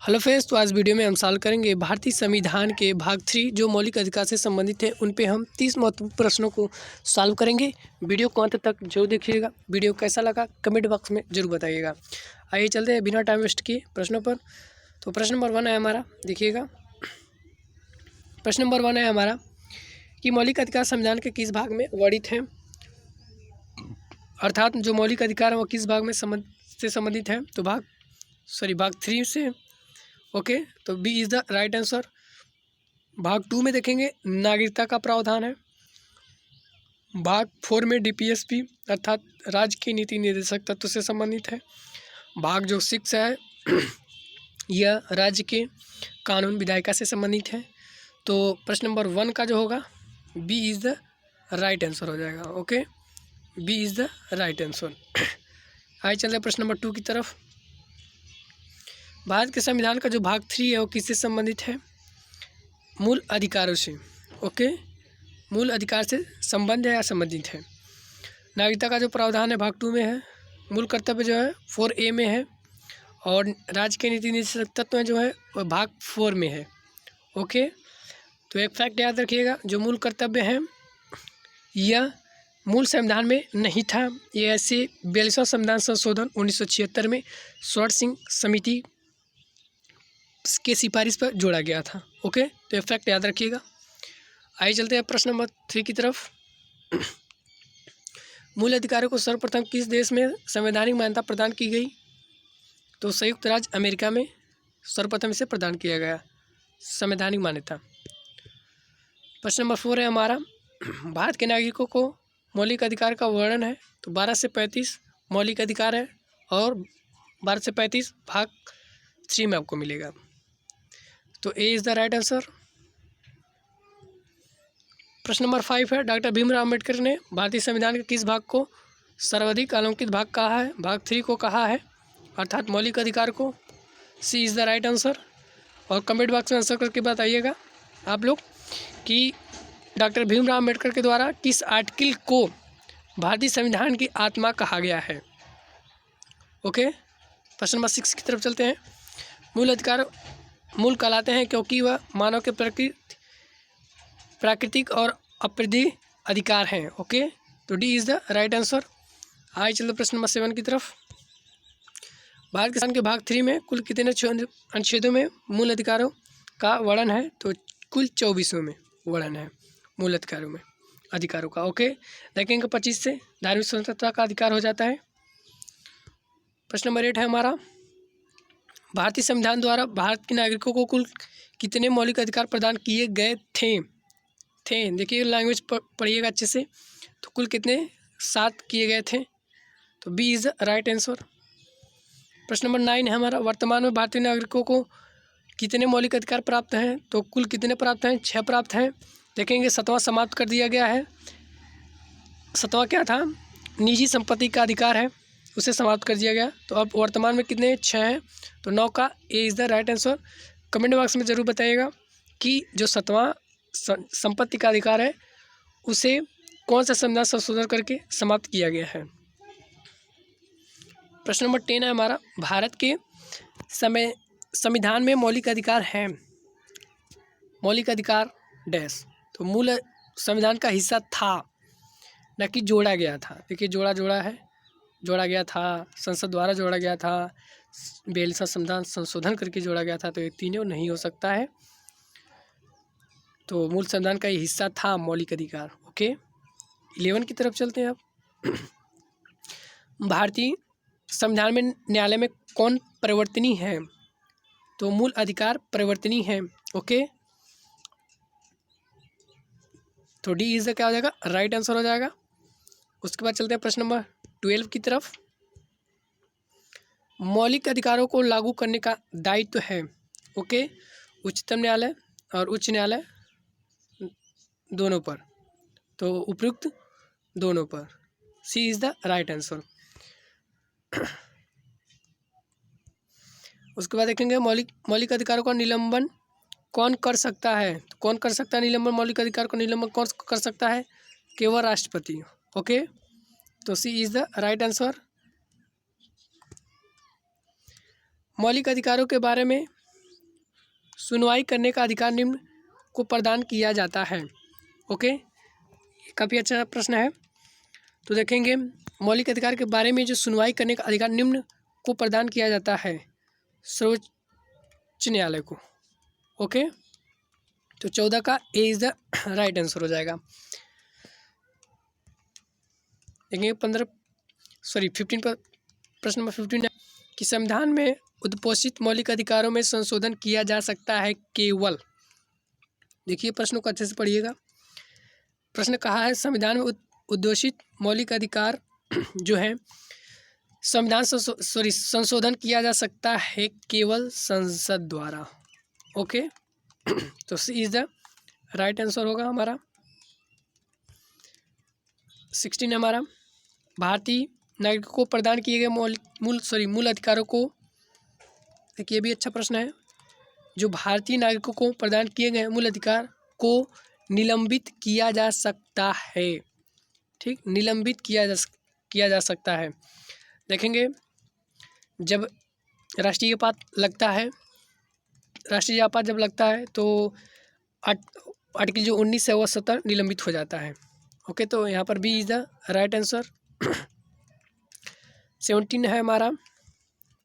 Hello friends, तो आज video में हम सॉल्व करेंगे भारतीय संविधान के भाग 3 जो मौलिक अधिकार से संबंधित है। उन पे हम 30 महत्वपूर्ण प्रश्नों को सॉल्व करेंगे। वीडियो को अंत तक जरूर देखिएगा। वीडियो कैसा लगा कमेंट बॉक्स में जरूर बताइएगा। आइए चलते हैं बिना टाइम वेस्ट किए प्रश्नों पर। तो प्रश्न नंबर 1 है हमारा, देखिएगा। प्रश्न नंबर 1 है हमारा कि मौलिक अधिकार संविधान के किस भाग में वर्णित हैं, अर्थात जो मौलिक अधिकार है वो किस भाग में संबंधित है। तो भाग 3 से। ओके, तो B is the right answer. भाग 2 में देखेंगे नागरिकता का प्रावधान है। भाग 4 में डीपीएसपी अर्थात राज्य की नीति निर्देशक तत्व से संबंधित है। भाग जो 6 है यह राज्य के कानून विधायिका से संबंधित है। तो प्रश्न नंबर 1 का जो होगा B is the right answer हो जाएगा। Okay, B is the right answer. आइए चलते हैं प्रश्न नंबर 2 की तरफ। भारत के संविधान का जो भाग 3 है वो किससे संबंधित है? मूल अधिकारों से। ओके, मूल अधिकार से संबंध है या संबंधित है। नागरिकता का जो प्रावधान है भाग 2 में है। मूल कर्तव्य जो है 4A में है और राज्य के नीति निर्देशक तत्व जो है वह भाग 4 में है। ओके, तो एक फैक्ट याद रखिएगा, जो मूल कर्तव्य है यह मूल संविधान में नहीं था। ये ऐसे 42वां संविधान संशोधन 1976 में स्वर्ण सिंह समिति के सिफारिश पर जोड़ा गया था। ओके, तो ये फैक्ट याद रखिएगा। आइए चलते हैं प्रश्न नंबर 3 की तरफ। मूल अधिकारों को सर्वप्रथम किस देश में संवैधानिक मान्यता प्रदान की गई? तो संयुक्त राज्य अमेरिका में सर्वप्रथम इसे प्रदान किया गया संवैधानिक मान्यता। प्रश्न नंबर 4 है हमारा, भारत के नागरिकों को मौलिक अधिकार का वर्णन है। तो 12 से 35 मौलिक अधिकार है और 12 से 35 भाग 3 में आपको मिलेगा। तो A is the right answer. प्रश्न नंबर 5 है, डॉक्टर भीमराव अम्बेडकर ने भारतीय संविधान के किस भाग को सर्वाधिक अलंकृत भाग कहा है? भाग 3 को कहा है, अर्थात मौलिक अधिकार को। सी इज़ द राइट आंसर। और कमेंट बॉक्स में आंसर करके बताइएगा आप लोग कि डॉक्टर भीमराव अम्बेडकर के द्वारा किस आर्टिकल को भारतीय संविधान की आत्मा कहा गया है। ओके, प्रश्न नंबर 6 की तरफ चलते हैं। मूल अधिकार मूल कहलाते हैं क्योंकि वह मानव के प्राकृतिक और अप्रतिम अधिकार हैं। ओके, तो D is the right answer. आइए चलते प्रश्न नंबर 7 की तरफ। भारत के संविधान के भाग 3 में कुल कितने अनुच्छेदों में मूल अधिकारों का वर्णन है? तो कुल 24 में वर्णन है मूल अधिकारों का। ओके, देखेंगे 25 से धार्मिक स्वतंत्रता का अधिकार हो जाता है। प्रश्न नंबर 8 है हमारा, भारतीय संविधान द्वारा भारत के नागरिकों को कुल कितने मौलिक अधिकार प्रदान किए गए थे? देखिए लैंग्वेज पढ़िएगा अच्छे से। तो कुल कितने? 7 किए गए थे। तो B is the right answer. प्रश्न नंबर 9 है हमारा, वर्तमान में भारतीय नागरिकों को कितने मौलिक अधिकार प्राप्त हैं? तो कुल कितने प्राप्त हैं? 6 प्राप्त हैं। देखेंगे 7वां समाप्त कर दिया गया है। 7वां क्या था? निजी संपत्ति का अधिकार है, उसे समाप्त कर दिया गया। तो अब वर्तमान में कितने? 6 हैं। तो 9 का A is the right answer. Comment box में ज़रूर बताइएगा कि जो 7वां संपत्ति का अधिकार है उसे कौन सा संविधान संशोधन करके समाप्त किया गया है। प्रश्न नंबर 10 है हमारा, भारत के संविधान में मौलिक अधिकार हैं। मौलिक अधिकार डैश। तो मूल संविधान का हिस्सा था, न कि जोड़ा गया था। देखिए जोड़ा गया था, संसद द्वारा जोड़ा गया था, 42वां संविधान संशोधन करके जोड़ा गया था। तो ये तीनों नहीं हो सकता है। तो मूल संविधान का ये हिस्सा था मौलिक अधिकार। ओके, 11 की तरफ चलते हैं अब। भारतीय संविधान में न्यायालय में कौन परिवर्तनीय है? तो मूल अधिकार परिवर्तनीय है। ओके, तो डी इज़ क्या हो जाएगा? राइट आंसर हो जाएगा। उसके बाद चलते हैं प्रश्न नंबर 12 की तरफ। मौलिक अधिकारों को लागू करने का दायित्व है। ओके, उच्चतम न्यायालय और उच्च न्यायालय दोनों पर। तो उपयुक्त दोनों पर। सी इज़ द राइट आंसर। उसके बाद देखेंगे मौलिक अधिकारों का निलंबन कौन कर सकता है? तो कौन कर सकता है निलंबन? मौलिक अधिकार को निलंबन कौन कर सकता है? केवल राष्ट्रपति। ओके, तो सी इज़ द राइट आंसर। मौलिक अधिकारों के बारे में सुनवाई करने का अधिकार निम्न को प्रदान किया जाता है। ओके, काफ़ी अच्छा प्रश्न है। तो देखेंगे मौलिक अधिकार के बारे में जो सुनवाई करने का अधिकार निम्न को प्रदान किया जाता है सर्वोच्च न्यायालय को। ओके, तो 14 का A is the right answer हो जाएगा। देखेंगे 15 पर प्रश्न नंबर 15 है कि संविधान में उद्घोषित मौलिक अधिकारों में संशोधन किया जा सकता है केवल। देखिए प्रश्न को अच्छे से पढ़िएगा। प्रश्न कहा है संविधान में उद्घोषित मौलिक अधिकार जो है संशोधन किया जा सकता है केवल संसद द्वारा। ओके, तो सी इज द राइट आंसर होगा हमारा। 16 हमारा भारतीय नागरिकों को प्रदान किए गए मूल अधिकारों को। देखिए ये भी अच्छा प्रश्न है। जो भारतीय नागरिकों को प्रदान किए गए मूल अधिकार को निलंबित किया जा सकता है। ठीक, निलंबित किया जा सकता है। देखेंगे जब राष्ट्रीय आपात लगता है, राष्ट्रीय आपात जब लगता है तो आर्टिकल जो 19 है वह स्वतः निलंबित हो जाता है। ओके, तो यहाँ पर B is the right answer. 17 है हमारा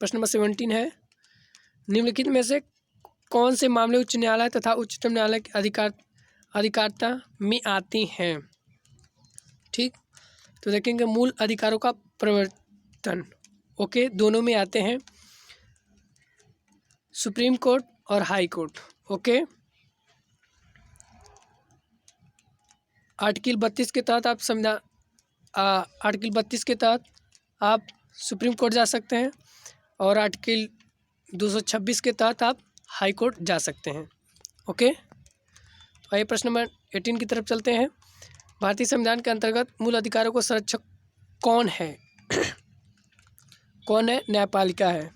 प्रश्न नंबर 17 है निम्नलिखित में से कौन से मामले उच्च न्यायालय तथा उच्चतम न्यायालय के अधिकारिता में आते हैं। ठीक, तो देखेंगे मूल अधिकारों का प्रवर्तन। ओके, दोनों में आते हैं, सुप्रीम कोर्ट और हाई कोर्ट। ओके, आर्टिकल 32 के तहत आप आर्टिकल 32 के तहत आप सुप्रीम कोर्ट जा सकते हैं और आर्टिकल 226 के तहत आप हाई कोर्ट जा सकते हैं। ओके, तो आइए प्रश्न नंबर 18 की तरफ चलते हैं। भारतीय संविधान के अंतर्गत मूल अधिकारों को संरक्षक कौन है? कौन है? न्यायपालिका है।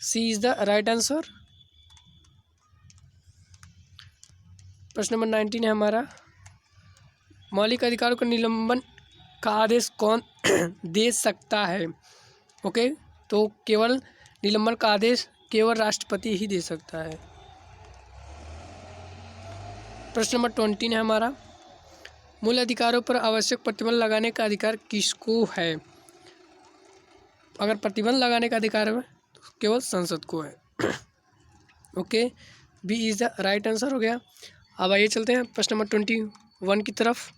सी इज द राइट आंसर। प्रश्न नंबर 19 है हमारा मौलिक अधिकारों के निलंबन का आदेश कौन दे सकता है? ओके, तो केवल निलंबन का आदेश केवल राष्ट्रपति ही दे सकता है। प्रश्न नंबर 20 है हमारा मूल अधिकारों पर आवश्यक प्रतिबंध लगाने का अधिकार किसको है? अगर प्रतिबंध लगाने का अधिकार है तो केवल संसद को है। Okay, B is the right answer हो गया। अब आइए चलते हैं प्रश्न नंबर 21 की तरफ।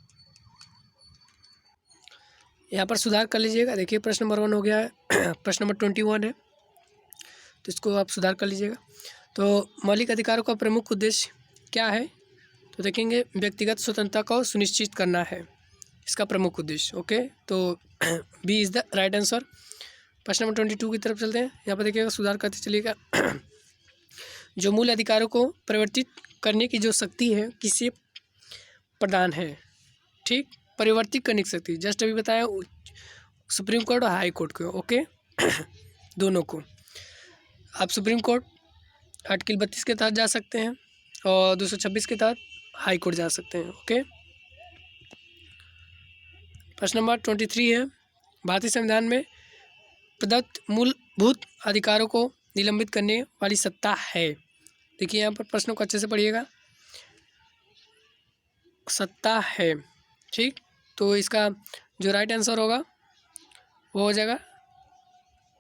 यहाँ पर सुधार कर लीजिएगा। देखिए प्रश्न नंबर 1 हो गया है, प्रश्न नंबर 21 है तो इसको आप सुधार कर लीजिएगा। तो मौलिक अधिकारों का प्रमुख उद्देश्य क्या है? तो देखेंगे व्यक्तिगत स्वतंत्रता को सुनिश्चित करना है इसका प्रमुख उद्देश्य। ओके, तो B is the right answer. प्रश्न नंबर 22 की तरफ चलते हैं। यहाँ पर देखिएगा सुधार करते चलिएगा। जो मूल अधिकारों को परिवर्तित करने की जो शक्ति है किसे प्रदान है? ठीक, परिवर्तित करने की शक्ति जस्ट अभी बताया सुप्रीम कोर्ट और हाई कोर्ट को। ओके, दोनों को। आप सुप्रीम कोर्ट आर्टिकल 32 के तहत जा सकते हैं और 226 के तहत हाई कोर्ट जा सकते हैं। ओके, प्रश्न नंबर 23 है भारतीय संविधान में प्रदत्त मूलभूत अधिकारों को निलंबित करने वाली सत्ता है। देखिए यहाँ पर प्रश्नों को अच्छे से पढ़िएगा। सत्ता है, ठीक, तो इसका जो राइट आंसर होगा वो हो जाएगा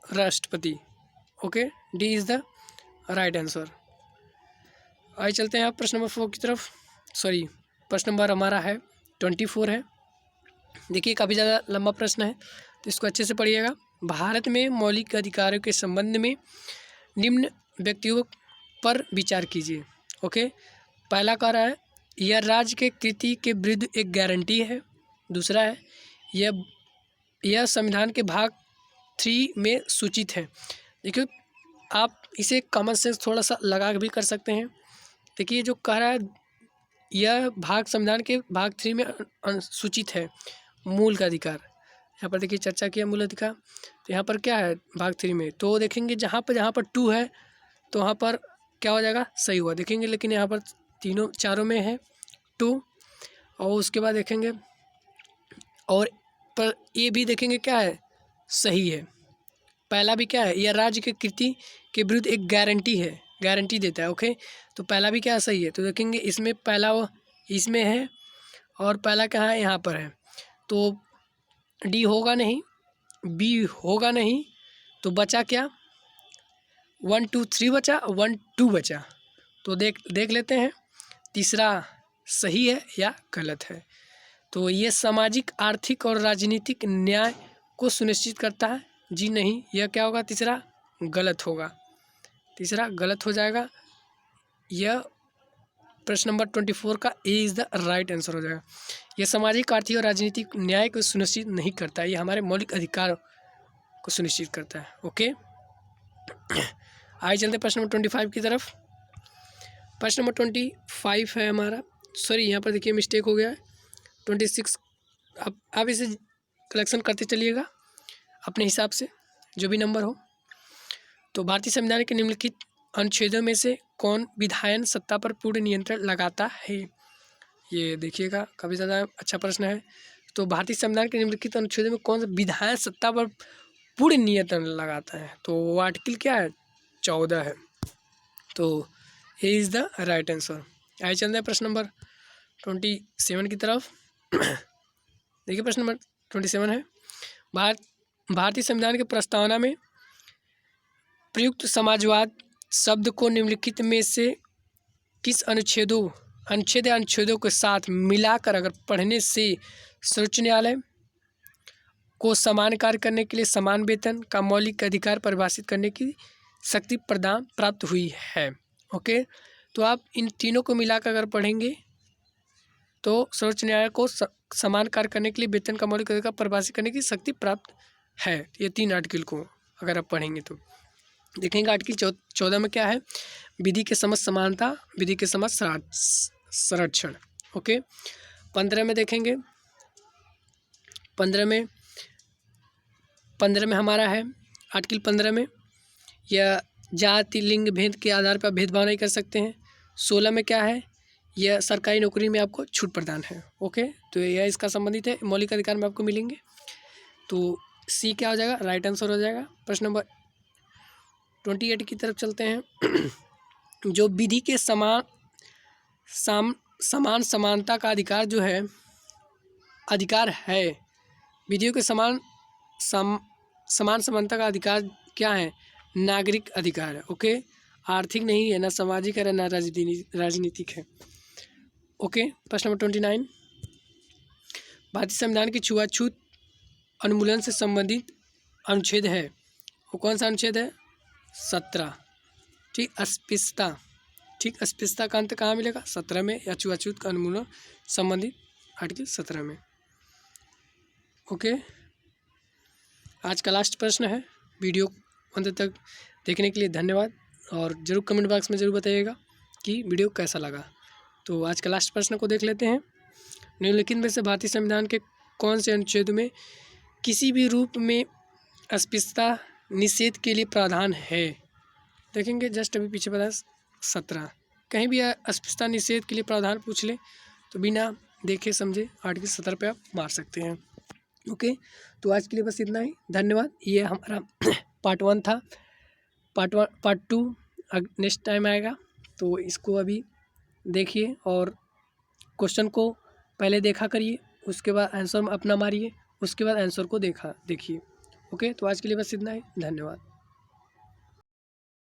राष्ट्रपति। Okay, D is the right answer. आइए चलते हैं आप प्रश्न नंबर 4 की तरफ। प्रश्न नंबर हमारा है 24 है। देखिए काफ़ी ज़्यादा लंबा प्रश्न है तो इसको अच्छे से पढ़िएगा। भारत में मौलिक अधिकारों के संबंध में निम्न व्यक्तियों पर विचार कीजिए। ओके, पहला कह रहा है यह राज्य के कृति के विरुद्ध एक गारंटी है। दूसरा है यह संविधान के भाग 3 में सूचित है। देखिए आप इसे कॉमन सेंस थोड़ा सा लगा भी कर सकते हैं। देखिए जो कह रहा है यह भाग संविधान के भाग 3 में सूचित है मूल का अधिकार। यहाँ पर देखिए चर्चा किया मूल अधिकार, तो यहाँ पर क्या है भाग 3 में, तो देखेंगे जहाँ पर 2 है तो वहाँ पर क्या हो जाएगा, सही हुआ देखेंगे। लेकिन यहाँ पर चारों में है 2 और उसके बाद देखेंगे और पर ये भी देखेंगे क्या है, सही है। पहला भी क्या है, यह राज्य के कृति के विरुद्ध एक गारंटी है। गारंटी देता है। ओके, तो पहला भी क्या सही है, तो देखेंगे इसमें पहला इसमें है और पहला कहाँ है, यहाँ पर है, तो डी होगा नहीं, बी होगा नहीं, तो बचा क्या, 1 2 3 बचा, 1 2 बचा। तो देख लेते हैं तीसरा सही है या गलत है। तो ये सामाजिक, आर्थिक और राजनीतिक न्याय को सुनिश्चित करता है। जी नहीं, यह क्या होगा, तीसरा गलत होगा, तीसरा गलत हो जाएगा। यह प्रश्न नंबर 24 का A is the right answer हो जाएगा। यह सामाजिक, आर्थिक और राजनीतिक न्याय को सुनिश्चित नहीं करता है, ये हमारे मौलिक अधिकार को सुनिश्चित करता है। ओके, आइए चलते प्रश्न नंबर 25 की तरफ। प्रश्न नंबर 25 है हमारा, सॉरी यहाँ पर देखिए मिस्टेक हो गया है, 26। अब आप इसे कलेक्शन करते चलिएगा अपने हिसाब से, जो भी नंबर हो। तो भारतीय संविधान के निम्नलिखित अनुच्छेदों में से कौन विधायन सत्ता पर पूर्ण नियंत्रण लगाता है। ये देखिएगा काफ़ी ज़्यादा अच्छा प्रश्न है। तो भारतीय संविधान के निम्नलिखित अनुच्छेदों में कौन सा विधायन सत्ता पर पूर्ण नियंत्रण लगाता है, तो वो आर्टिकल क्या है, 14 है। तो A is the right answer. आइए चलते हैं प्रश्न नंबर 27 की तरफ। देखिए प्रश्न नंबर 27 है, भारतीय संविधान की प्रस्तावना में प्रयुक्त समाजवाद शब्द को निम्नलिखित में से किस अनुच्छेद या अनुच्छेदों के साथ मिलाकर अगर पढ़ने से सर्वोच्च न्यायालय को समान कार्य करने के लिए समान वेतन का मौलिक अधिकार परिभाषित करने की शक्ति प्रदान प्राप्त हुई है। ओके, तो आप इन तीनों को मिलाकर अगर पढ़ेंगे तो सर्वोच्च न्यायालय को समान कार्य करने के लिए वेतन का मौलिक अधिकार परिभाषित करने की शक्ति प्राप्त है। ये 3 आर्टिकल को अगर आप पढ़ेंगे तो देखेंगे आर्टिकल 14 में क्या है, विधि के समस्त समानता, विधि के समस्त संरक्षण। ओके, 15 में देखेंगे, 15 में हमारा है आर्टिकल 15 में यह जाति लिंग भेद के आधार पर भेदभाव नहीं कर सकते हैं। 16 में क्या है, यह सरकारी नौकरी में आपको छूट प्रदान है। ओके, तो यह इसका संबंधित है, मौलिक अधिकार में आपको मिलेंगे। तो सी क्या हो जाएगा, राइट आंसर हो जाएगा। प्रश्न नंबर 28 की तरफ चलते हैं। जो विधि के समान समानता का अधिकार जो है, अधिकार है, विधियों के समान समानता का अधिकार क्या है, नागरिक अधिकार है। ओके, आर्थिक नहीं है, ना सामाजिक है, ना राजनीतिक है। ओके, प्रश्न नंबर 29, भारतीय संविधान की छुआछूत उन्मूलन से संबंधित अनुच्छेद है, वो कौन सा अनुच्छेद है, 17। ठीक, अस्पृश्यता, ठीक, अस्पृश्यता का अंत कहाँ मिलेगा, 17 में, या छुआछूत का उन्मूलन संबंधित आर्टिकल 17 में। ओके, आज का लास्ट प्रश्न है। वीडियो अंत तक देखने के लिए धन्यवाद, और ज़रूर कमेंट बॉक्स में ज़रूर बताइएगा कि वीडियो कैसा लगा। तो आज का लास्ट प्रश्न को देख लेते हैं। निम्नलिखित में से भारतीय संविधान के कौन से अनुच्छेद में किसी भी रूप में अस्पृश्यता निषेध के लिए प्रावधान है। देखेंगे जस्ट अभी पीछे बताया 17, कहीं भी अस्पृश्यता निषेध के लिए प्रावधान पूछ ले तो बिना देखे समझे आर्टिकल 17 पे आप मार सकते हैं। ओके, तो आज के लिए बस इतना ही, धन्यवाद। ये हमारा पार्ट 1 था, पार्ट 2 नेक्स्ट टाइम आएगा, तो इसको अभी देखिए और क्वेश्चन को पहले देखा करिए, उसके बाद आंसर अपना मारिए, उसके बाद आंसर को देखिए। ओके, तो आज के लिए बस इतना ही, धन्यवाद।